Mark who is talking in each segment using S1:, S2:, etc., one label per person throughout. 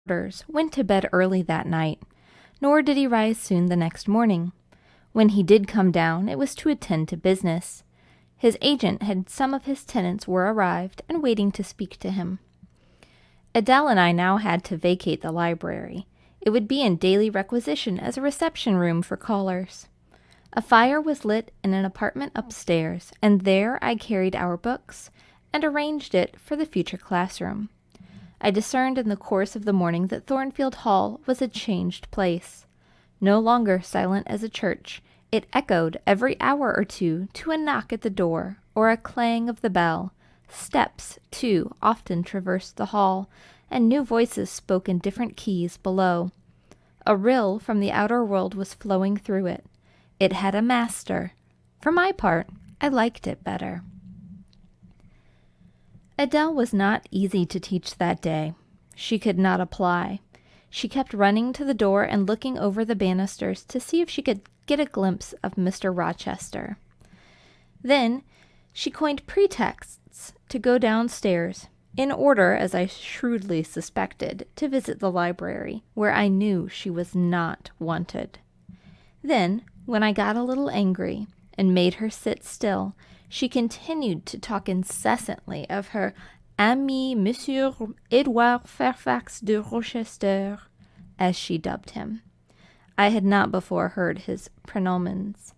S1: went to bed early that night, nor did he rise soon the next morning. When he did come down, it was to attend to business. His agent had some of his tenants were arrived and waiting to speak to him. Adele and I now had to vacate the library. It would be in daily requisition as a reception room for callers. A fire was lit in an apartment upstairs, and there I carried our books and arranged it for the future classroom. I discerned in the course of the morning that Thornfield Hall was a changed place. No longer silent as a church, it echoed every hour or two to a knock at the door or a clang of the bell. Steps, too, often traversed the hall, and new voices spoke in different keys below. A rill from the outer world was flowing through it. It had a master. For my part, I liked it better. Adele was not easy to teach that day. She could not apply. She kept running to the door and looking over the banisters to see if she could get a glimpse of Mr. Rochester. Then she coined pretexts to go downstairs, in order, as I shrewdly suspected, to visit the library, where I knew she was not wanted. Then, when I got a little angry and made her sit still, she continued to talk incessantly of her ami Monsieur Edouard Fairfax de Rochester, as she dubbed him. I had not before heard his pronomens.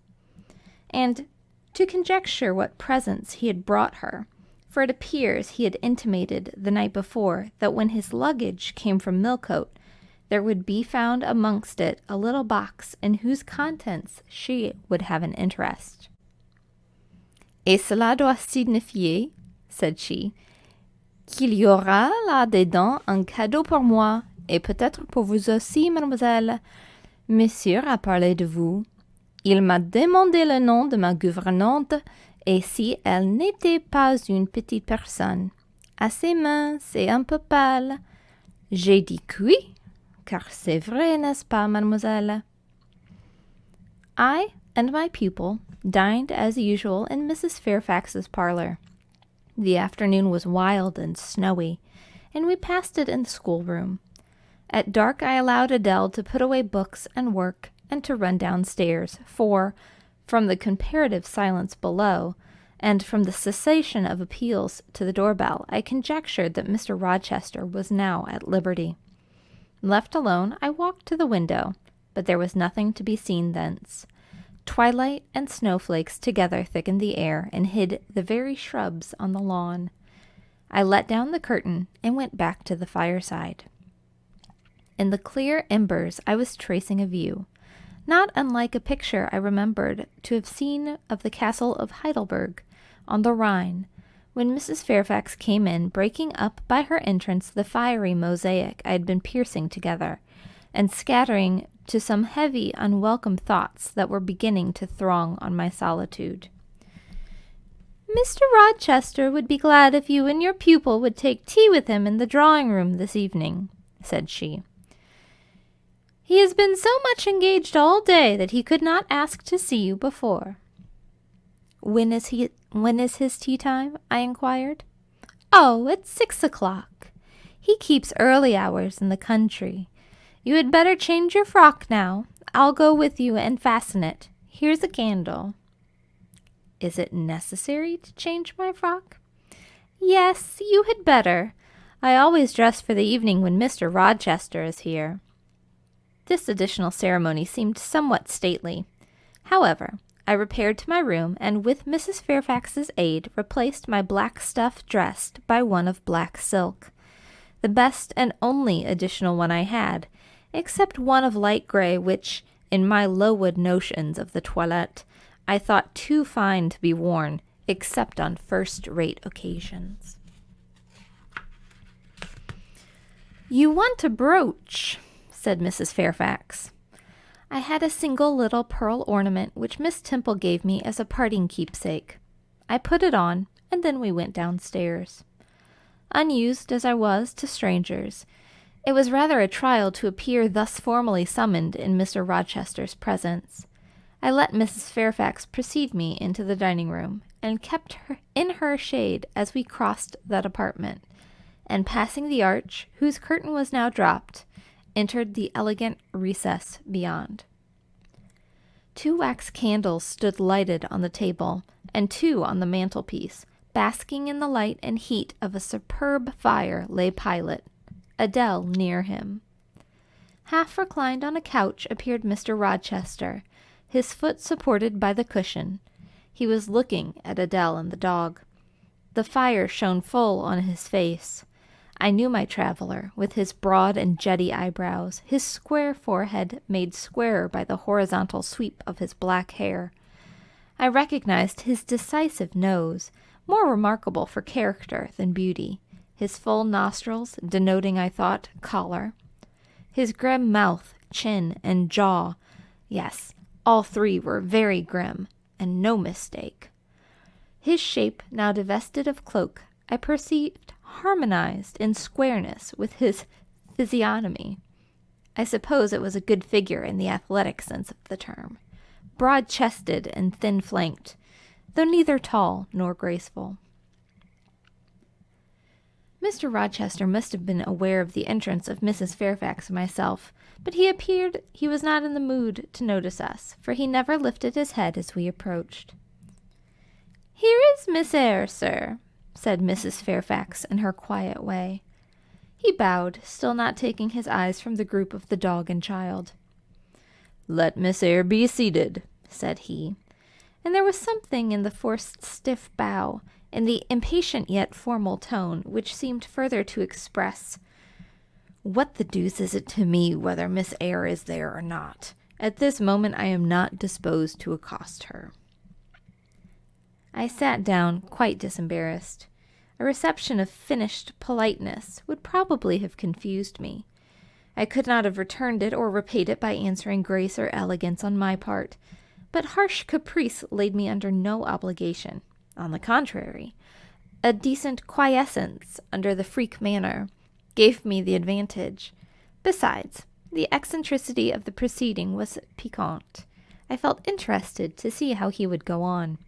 S1: And to conjecture what presents he had brought her, for it appears he had intimated the night before that when his luggage came from Millcote, there would be found amongst it a little box in whose contents she would have an interest. Et cela doit signifier, said she, qu'il y aura là-dedans un cadeau pour moi, et peut-être pour vous aussi, mademoiselle. Monsieur a parlé de vous. Il m'a demandé le nom de ma gouvernante, et si elle n'était pas une petite personne, assez mince et un peu pâle. J'ai dit oui, car c'est vrai, n'est-ce pas, mademoiselle? I and my pupil dined as usual in Mrs. Fairfax's parlor. The afternoon was wild and snowy, and we passed it in the schoolroom. At dark I allowed Adele to put away books and work, and to run downstairs, for, from the comparative silence below, and from the cessation of appeals to the doorbell, I conjectured that Mr. Rochester was now at liberty. Left alone, I walked to the window, but there was nothing to be seen thence. Twilight and snowflakes together thickened the air and hid the very shrubs on the lawn. I let down the curtain and went back to the fireside. In the clear embers I was tracing a view, not unlike a picture I remembered to have seen of the castle of Heidelberg on the Rhine, when Mrs. Fairfax came in, breaking up by her entrance the fiery mosaic I had been piecing together, and scattering to some heavy, unwelcome thoughts that were beginning to throng on my solitude. Mr. Rochester would be glad if you and your pupil would take tea with him in the drawing-room this evening, said she. He has been so much engaged all day that he could not ask to see you before. When is his tea time? I inquired. Oh, at 6 o'clock. He keeps early hours in the country. You had better change your frock now. I'll go with you and fasten it. Here's a candle. Is it necessary to change my frock? Yes, you had better. I always dress for the evening when Mr. Rochester is here. This additional ceremony seemed somewhat stately. However, I repaired to my room, and with Mrs. Fairfax's aid replaced my black stuff dress by one of black silk, the best and only additional one I had, except one of light gray which, in my Lowood notions of the toilette, I thought too fine to be worn, except on first-rate occasions. You want a brooch, said Mrs. Fairfax. I had a single little pearl ornament which Miss Temple gave me as a parting keepsake. I put it on, and then we went downstairs. Unused as I was to strangers, it was rather a trial to appear thus formally summoned in Mr. Rochester's presence. I let Mrs. Fairfax precede me into the dining-room, and kept her in her shade as we crossed that apartment, and passing the arch, whose curtain was now dropped, entered the elegant recess beyond. 2 wax candles stood lighted on the table, and 2 on the mantelpiece. Basking in the light and heat of a superb fire lay Pilot, Adele near him. Half reclined on a couch appeared Mr. Rochester, his foot supported by the cushion. He was looking at Adele and the dog. The fire shone full on his face. I knew my traveler, with his broad and jetty eyebrows, his square forehead made squarer by the horizontal sweep of his black hair. I recognized his decisive nose, more remarkable for character than beauty, his full nostrils denoting, I thought, choler, his grim mouth, chin, and jaw. Yes, all 3 were very grim, and no mistake. His shape, now divested of cloak, I perceived harmonized in squareness with his physiognomy. I suppose it was a good figure in the athletic sense of the term, broad-chested and thin-flanked, though neither tall nor graceful. Mr. Rochester must have been aware of the entrance of Mrs. Fairfax and myself, but he appeared he was not in the mood to notice us, for he never lifted his head as we approached. "Here is Miss Eyre, sir," said Mrs. Fairfax in her quiet way. He bowed, still not taking his eyes from the group of the dog and child. "Let Miss Eyre be seated," said he, and there was something in the forced stiff bow, in the impatient yet formal tone, which seemed further to express, "What the deuce is it to me whether Miss Eyre is there or not? At this moment I am not disposed to accost her." I sat down, quite disembarrassed. A reception of finished politeness would probably have confused me. I could not have returned it or repaid it by answering grace or elegance on my part, but harsh caprice laid me under no obligation. On the contrary, a decent quiescence under the freak manner gave me the advantage. Besides, the eccentricity of the proceeding was piquant. I felt interested to see how he would go on.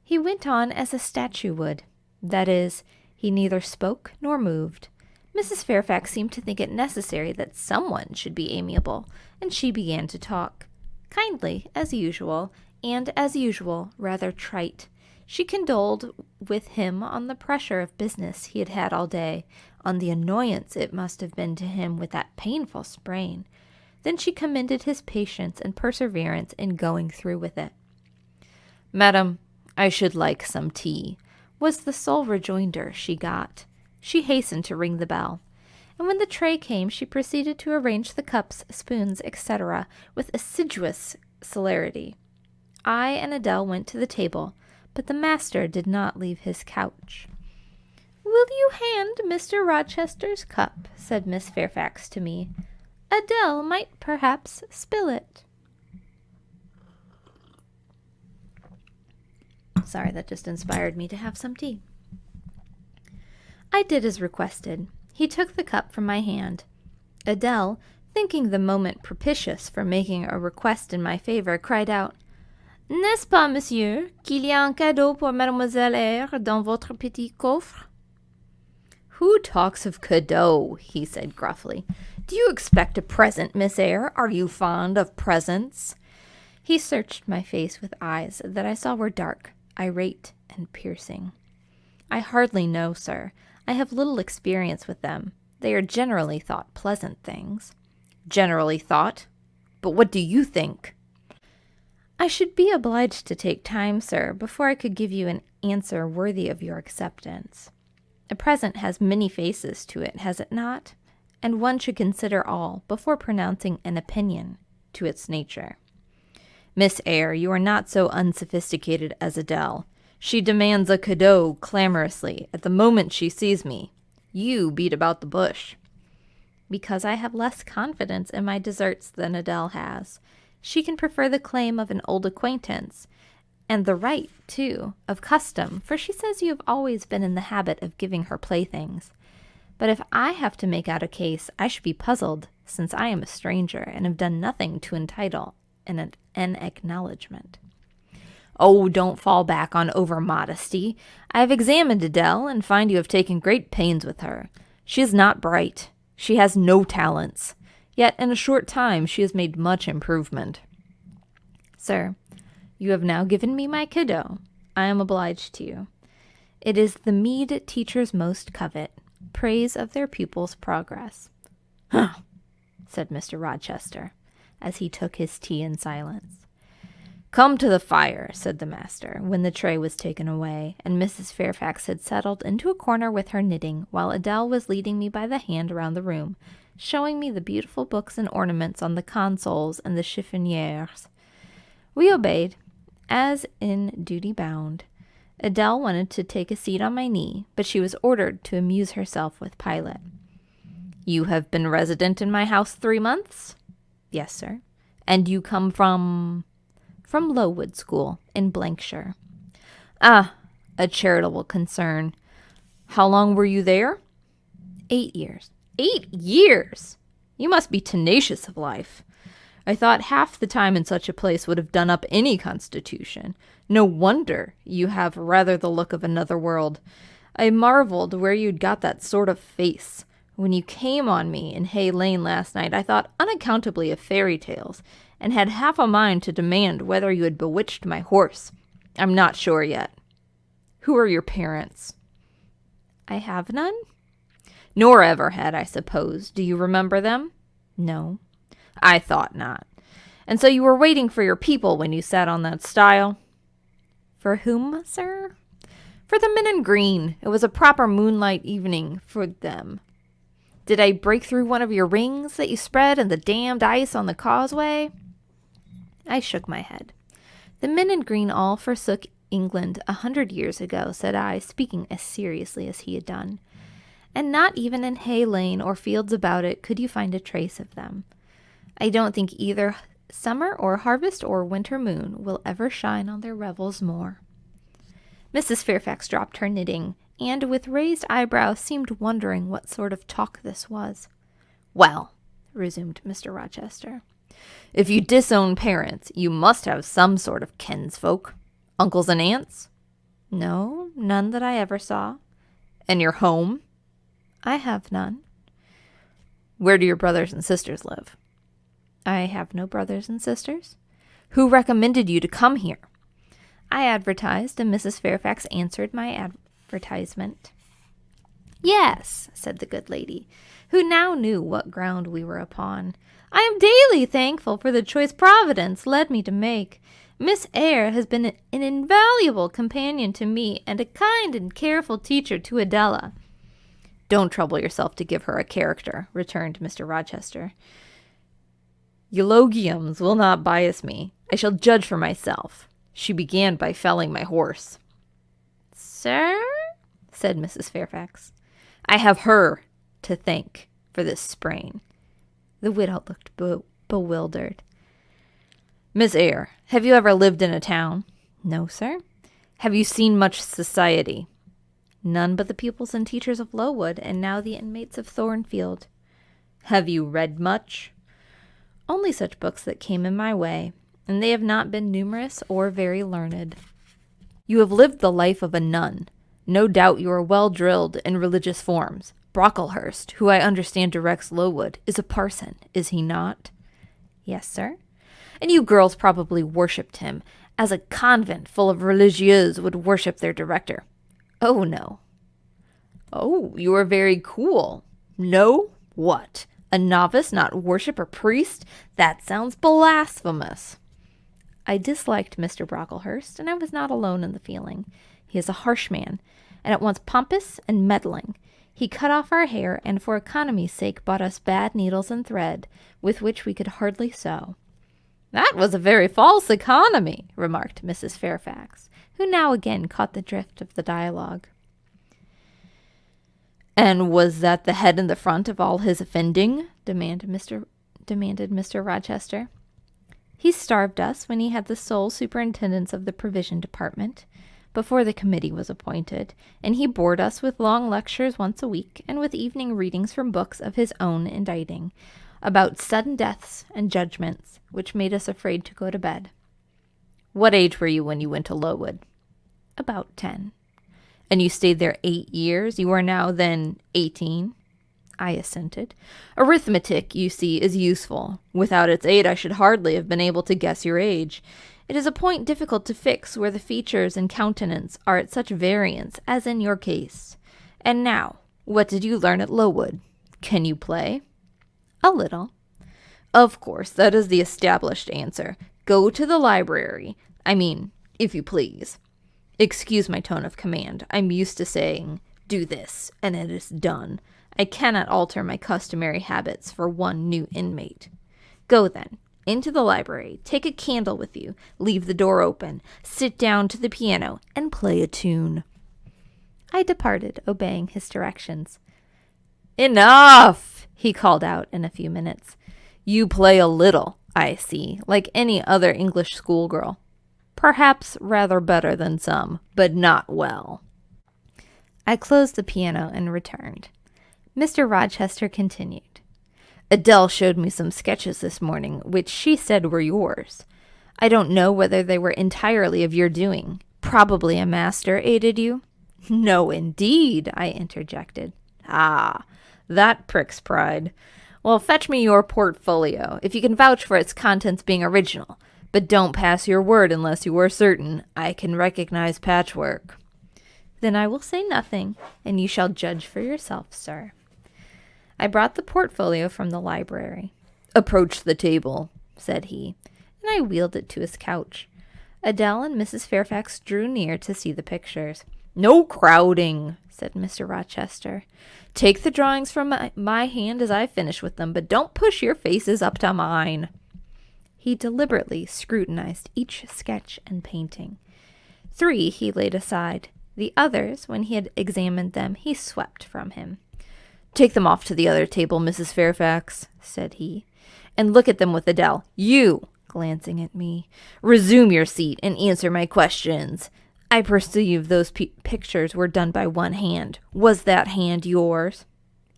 S1: He went on as a statue would. That is, he neither spoke nor moved. Mrs. Fairfax seemed to think it necessary that someone should be amiable, and she began to talk. Kindly, as usual, and as usual, rather trite. She condoled with him on the pressure of business he had had all day, on the annoyance it must have been to him with that painful sprain. Then she commended his patience and perseverance in going through with it. "Madam, I should like some tea," was the sole rejoinder she got. She hastened to ring the bell, and when the tray came she proceeded to arrange the cups, spoons, etc., with assiduous celerity. I and Adele went to the table, but the master did not leave his couch. "Will you hand Mr. Rochester's cup?" said Miss Fairfax to me. "Adele might perhaps spill it." Sorry, that just inspired me to have some tea. I did as requested. He took the cup from my hand. Adele, thinking the moment propitious for making a request in my favor, cried out, "N'est-ce pas, monsieur, qu'il y a un cadeau pour Mademoiselle Eyre dans votre petit coffre?" "Who talks of cadeau?" he said gruffly. "Do you expect a present, Miss Eyre? Are you fond of presents?" He searched my face with eyes that I saw were dark, irate, and piercing. "I hardly know, sir. I have little experience with them. They are generally thought pleasant things." "Generally thought? But what do you think?" "I should be obliged to take time, sir, before I could give you an answer worthy of your acceptance. A present has many faces to it, has it not? And one should consider all before pronouncing an opinion to its nature." "Miss Eyre, you are not so unsophisticated as Adele. She demands a cadeau clamorously at the moment she sees me. You beat about the bush." "Because I have less confidence in my deserts than Adele has. She can prefer the claim of an old acquaintance, and the right, too, of custom, for she says you have always been in the habit of giving her playthings. But if I have to make out a case, I should be puzzled, since I am a stranger and have done nothing to entitle an acknowledgment." Oh, don't fall back on over-modesty. I have examined Adele and find you have taken great pains with her. She is not bright. She has no talents. Yet in a short time she has made much improvement. Sir, you have now given me my kiddo. I am obliged to you. It is the meed teachers most covet, praise of their pupils' progress. Huh, said Mr. Rochester, as he took his tea in silence. Come to the fire, said the master, when the tray was taken away, and Mrs. Fairfax had settled into a corner with her knitting, while Adele was leading me by the hand around the room, showing me the beautiful books and ornaments on the consoles and the chiffonières. We obeyed, as in duty bound. Adele wanted to take a seat on my knee, but she was ordered to amuse herself with Pilot. You have been resident in my house 3 months? Yes, sir. And you come from Lowood School in Blankshire. Ah, a charitable concern. How long were you there? 8 years. 8 years! You must be tenacious of life. I thought half the time in such a place would have done up any constitution. No wonder you have rather the look of another world. I marveled where you'd got that sort of face. When you came on me in Hay Lane last night, I thought unaccountably of fairy tales, and had half a mind to demand whether you had bewitched my horse. I'm not sure yet. Who are your parents? I have none. Nor ever had, I suppose. Do you remember them? No. I thought not. And so you were waiting for your people when you sat on that stile? For whom, sir? For the men in green. It was a proper moonlight evening for them. Did I break through one of your rings that you spread in the damned ice on the causeway? I shook my head. The men in green all forsook England 100 years ago, said I, speaking as seriously as he had done. And not even in Hay Lane or fields about it could you find a trace of them. I don't think either summer or harvest or winter moon will ever shine on their revels more. Mrs. Fairfax dropped her knitting, and with raised eyebrows seemed wondering what sort of talk this was. Well, resumed Mr. Rochester, if you disown parents, you must have some sort of kinsfolk. Uncles and aunts? No, none that I ever saw. And your home? I have none. Where do your brothers and sisters live? I have no brothers and sisters. Who recommended you to come here? I advertised, and Mrs. Fairfax answered my advertisement. Yes, said the good lady, who now knew what ground we were upon. I am daily thankful for the choice Providence led me to make. Miss Eyre has been an invaluable companion to me, and a kind and careful teacher to Adela. Don't trouble yourself to give her a character, returned Mr. Rochester. Eulogiums will not bias me. I shall judge for myself. She began by felling my horse. Sir? Said Mrs. Fairfax. I have her to thank for this sprain. The widow looked bewildered. Miss Eyre, have you ever lived in a town? No, sir. Have you seen much society? None but the pupils and teachers of Lowood, and now the inmates of Thornfield. Have you read much? Only such books that came in my way, and they have not been numerous or very learned. You have lived the life of a nun. No doubt you are well drilled in religious forms. Brocklehurst, who I understand directs Lowood, is a parson, is he not? Yes, sir. And you girls probably worshipped him, as a convent full of religieuses would worship their director. Oh, no. Oh, you are very cool. No? What? A novice not worship a priest? That sounds blasphemous. I disliked Mr. Brocklehurst, and I was not alone in the feeling. He is a harsh man, and at once pompous and meddling. He cut off our hair, and for economy's sake bought us bad needles and thread, with which we could hardly sew. That was a very false economy, remarked Mrs. Fairfax, who now again caught the drift of the dialogue. And was that the head and the front of all his offending? demanded Mr. Rochester. He starved us when he had the sole superintendence of the provision department, before the committee was appointed, and he bored us with long lectures once a week, and with evening readings from books of his own inditing, about sudden deaths and judgments, which made us afraid to go to bed. What age were you when you went to Lowood? About 10. And you stayed there 8 years? You are now then 18? I assented. Arithmetic, you see, is useful. Without its aid, I should hardly have been able to guess your age. It is a point difficult to fix where the features and countenance are at such variance as in your case. And now, what did you learn at Lowood? Can you play? A little. Of course, that is the established answer. Go to the library. I mean, if you please. Excuse my tone of command. I'm used to saying, do this, and it is done. I cannot alter my customary habits for one new inmate. Go then, into the library, take a candle with you, leave the door open, sit down to the piano, and play a tune. I departed, obeying his directions. Enough, he called out in a few minutes. You play a little, I see, like any other English schoolgirl. Perhaps rather better than some, but not well. I closed the piano and returned. Mr. Rochester continued. Adele showed me some sketches this morning, which she said were yours. I don't know whether they were entirely of your doing. Probably a master aided you? No, indeed, I interjected. Ah, that pricks pride. Well, fetch me your portfolio, if you can vouch for its contents being original. But don't pass your word unless you are certain. I can recognize patchwork. Then I will say nothing, and you shall judge for yourself, sir. I brought the portfolio from the library. Approach the table, said he, and I wheeled it to his couch. Adele and Mrs. Fairfax drew near to see the pictures. No crowding, said Mr. Rochester. Take the drawings from my hand as I finish with them, but don't push your faces up to mine. He deliberately scrutinized each sketch and painting. 3 he laid aside. The others, when he had examined them, he swept from him. Take them off to the other table, Mrs. Fairfax, said he, and look at them with Adele. You, glancing at me, resume your seat and answer my questions. I perceive those pictures were done by one hand. Was that hand yours?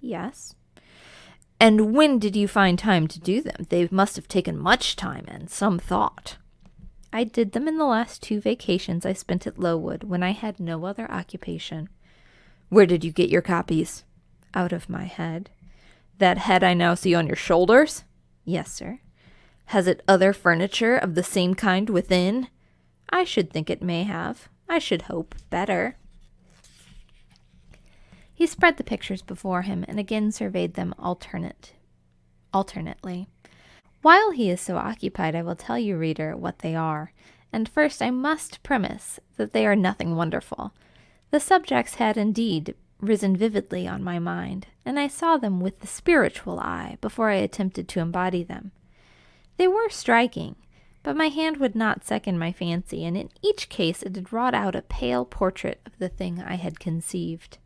S1: Yes. And when did you find time to do them? They must have taken much time and some thought. I did them in the last 2 vacations I spent at Lowood, when I had no other occupation. Where did you get your copies? Out of my head. That head I now see on your shoulders? Yes, sir. Has it other furniture of the same kind within? I should think it may have. I should hope better. He spread the pictures before him and again surveyed them alternately. While he is so occupied, I will tell you, reader, what they are. And first I must premise that they are nothing wonderful. The subjects had indeed risen vividly on my mind, and I saw them with the spiritual eye before I attempted to embody them. They were striking, but my hand would not second my fancy, and in each case it had wrought out a pale portrait of the thing I had conceived.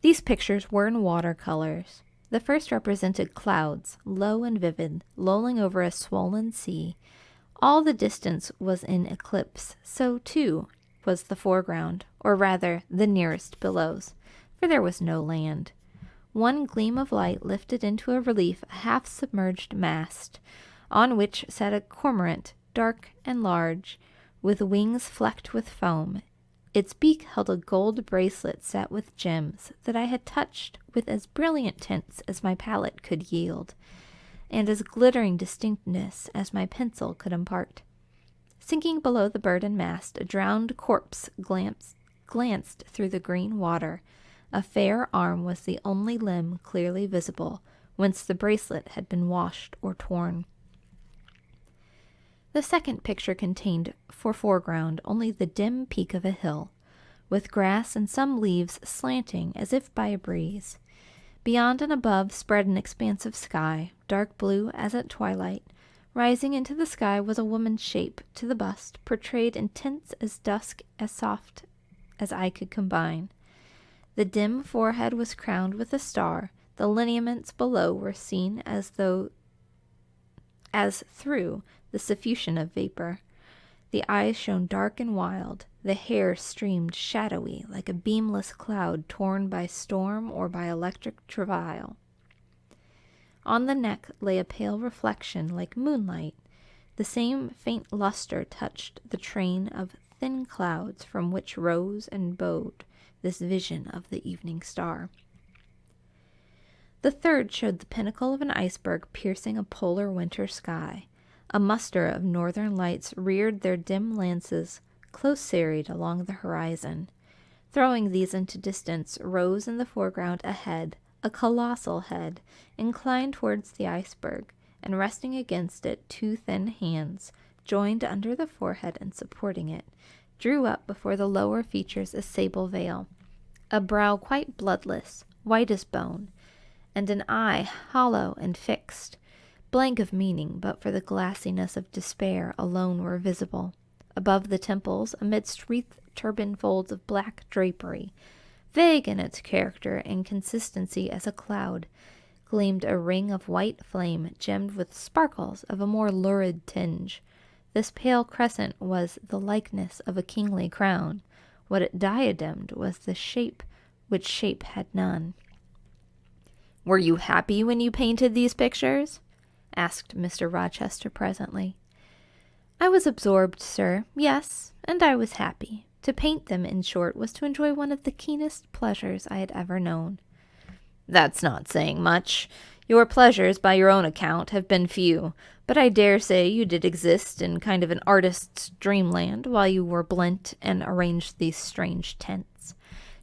S1: These pictures were in water-colors. The first represented clouds, low and vivid, lolling over a swollen sea. All the distance was in eclipse, so, too, was the foreground, or rather, the nearest billows, for there was no land. One gleam of light lifted into a relief a half-submerged mast, on which sat a cormorant, dark and large, with wings flecked with foam. Its beak held a gold bracelet set with gems that I had touched with as brilliant tints as my palette could yield, and as glittering distinctness as my pencil could impart. Sinking below the bird and mast, a drowned corpse glanced through the green water. A fair arm was the only limb clearly visible, whence the bracelet had been washed or torn. The second picture contained for foreground only the dim peak of a hill, with grass and some leaves slanting as if by a breeze. Beyond and above spread an expanse of sky, dark blue as at twilight. Rising into the sky was a woman's shape, to the bust, portrayed in tints as dusk as soft as I could combine. The dim forehead was crowned with a star. The lineaments below were seen as through the suffusion of vapor. The eyes shone dark and wild. The hair streamed shadowy, like a beamless cloud torn by storm or by electric travail. On the neck lay a pale reflection like moonlight. The same faint luster touched the train of thin clouds from which rose and bowed this vision of the evening star. The third showed the pinnacle of an iceberg piercing a polar winter sky. A muster of northern lights reared their dim lances, close serried along the horizon. Throwing these into distance, rose in the foreground a head, a colossal head, inclined towards the iceberg, and resting against it two thin hands, joined under the forehead and supporting it, drew up before the lower features a sable veil, a brow quite bloodless, white as bone, and an eye hollow and fixed, blank of meaning but for the glassiness of despair alone were visible. Above the temples, amidst wreath turban folds of black drapery, vague in its character and consistency as a cloud, gleamed a ring of white flame gemmed with sparkles of a more lurid tinge. This pale crescent was the likeness of a kingly crown. What it diademed was the shape which shape had none. "Were you happy when you painted these pictures?" asked Mr. Rochester presently. "I was absorbed, sir, yes, and I was happy. To paint them, in short, was to enjoy one of the keenest pleasures I had ever known." "That's not saying much. Your pleasures, by your own account, have been few, but I dare say you did exist in kind of an artist's dreamland while you were blent and arranged these strange tents.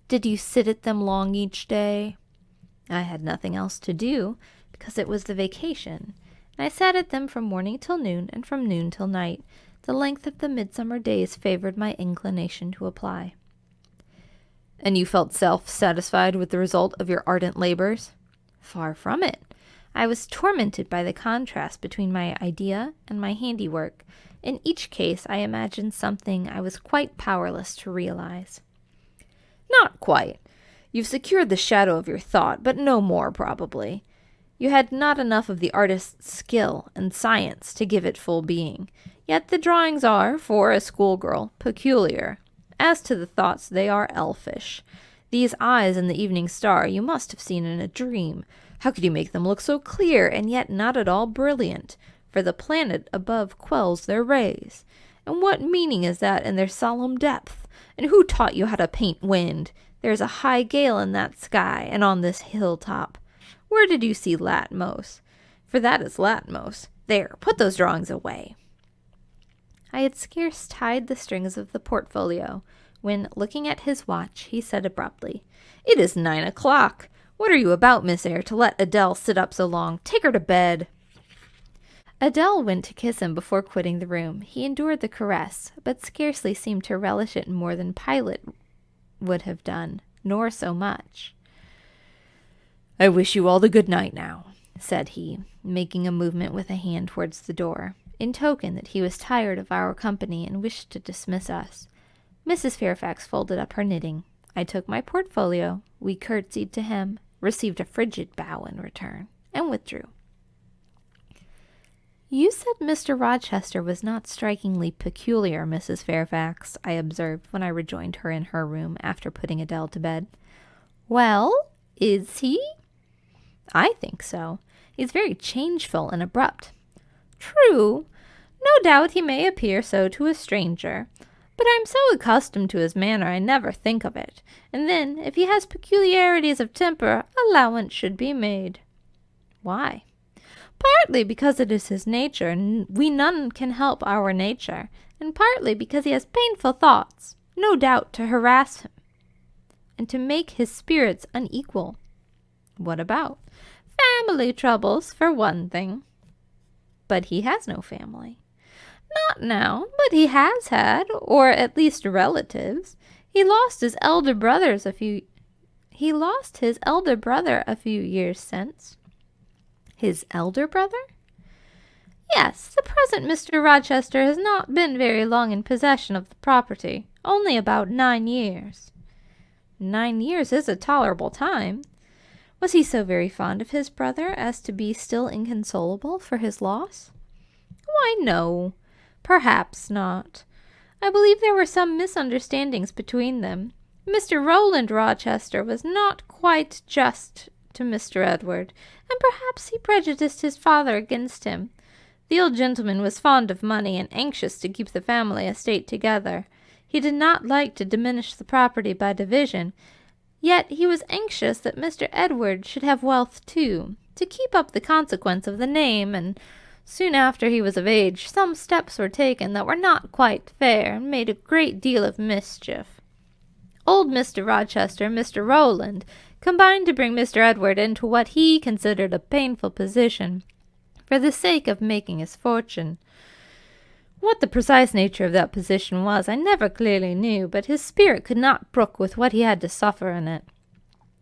S1: Did you sit at them long each day?" "I had nothing else to do, because it was the vacation, and I sat at them from morning till noon, and from noon till night. The length of the midsummer days favored my inclination to apply." "And you felt self-satisfied with the result of your ardent labors?" "Far from it. I was tormented by the contrast between my idea and my handiwork. In each case I imagined something I was quite powerless to realize." "Not quite. You've secured the shadow of your thought, but no more, probably. You had not enough of the artist's skill and science to give it full being. Yet the drawings are, for a schoolgirl, peculiar. As to the thoughts, they are elfish. These eyes in the evening star you must have seen in a dream. How could you make them look so clear, and yet not at all brilliant? For the planet above quells their rays. And what meaning is that in their solemn depth? And who taught you how to paint wind? There is a high gale in that sky, and on this hilltop. Where did you see Latmos? For that is Latmos. There, put those drawings away." I had scarce tied the strings of the portfolio, when, looking at his watch, he said abruptly, "It is 9 o'clock. What are you about, Miss Eyre, to let Adele sit up so long? Take her to bed." Adele went to kiss him before quitting the room. He endured the caress, but scarcely seemed to relish it more than Pilate would have done, nor so much. "I wish you all the good night now," said he, making a movement with a hand towards the door, in token that he was tired of our company and wished to dismiss us. Mrs. Fairfax folded up her knitting. I took my portfolio, we curtsied to him, received a frigid bow in return, and withdrew. "You said Mr. Rochester was not strikingly peculiar, Mrs. Fairfax," I observed when I rejoined her in her room after putting Adele to bed. "Well, is he?" "I think so. He's very changeful and abrupt." "True. No doubt he may appear so to a stranger. But I'm so accustomed to his manner I never think of it. And then, if he has peculiarities of temper, allowance should be made." "Why?" "Partly because it is his nature, and we none can help our nature, and partly because he has painful thoughts, no doubt to harass him, and to make his spirits unequal." "What about?" "Family troubles, for one thing." "But he has no family." "Not now, but he has had, or at least relatives. He lost his elder brother a few years since." "His elder brother?" "Yes, the present Mr. Rochester has not been very long in possession of the property, only about 9 years." "9 years is a tolerable time. Was he so very fond of his brother as to be still inconsolable for his loss?" "Why, no. Perhaps not. I believe there were some misunderstandings between them. Mr. Rowland Rochester was not quite just to Mr. Edward, and perhaps he prejudiced his father against him. The old gentleman was fond of money and anxious to keep the family estate together. He did not like to diminish the property by division, yet he was anxious that Mr. Edward should have wealth too, to keep up the consequence of the name, and soon after he was of age, some steps were taken that were not quite fair, and made a great deal of mischief. Old Mr. Rochester and Mr. Rowland combined to bring Mr. Edward into what he considered a painful position, for the sake of making his fortune. What the precise nature of that position was, I never clearly knew, but his spirit could not brook with what he had to suffer in it.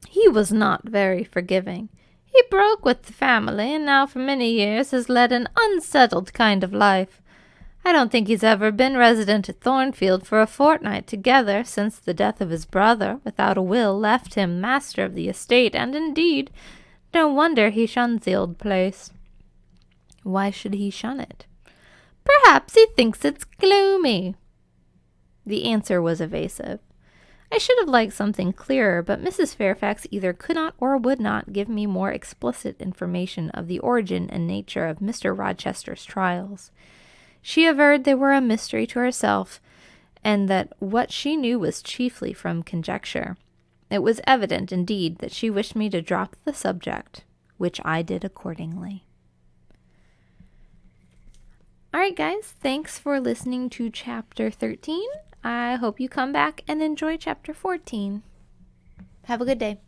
S1: He was not very forgiving. He broke with the family, and now for many years has led an unsettled kind of life. I don't think he's ever been resident at Thornfield for a fortnight together since the death of his brother, without a will, left him master of the estate, and indeed, no wonder he shuns the old place. Why should he shun it? Perhaps he thinks it's gloomy. The answer was evasive. I should have liked something clearer, but Mrs. Fairfax either could not or would not give me more explicit information of the origin and nature of Mr. Rochester's trials. She averred they were a mystery to herself, and that what she knew was chiefly from conjecture. It was evident, indeed, that she wished me to drop the subject, which I did accordingly. All right, guys, thanks for listening to Chapter 13. I hope you come back and enjoy Chapter 14. Have a good day.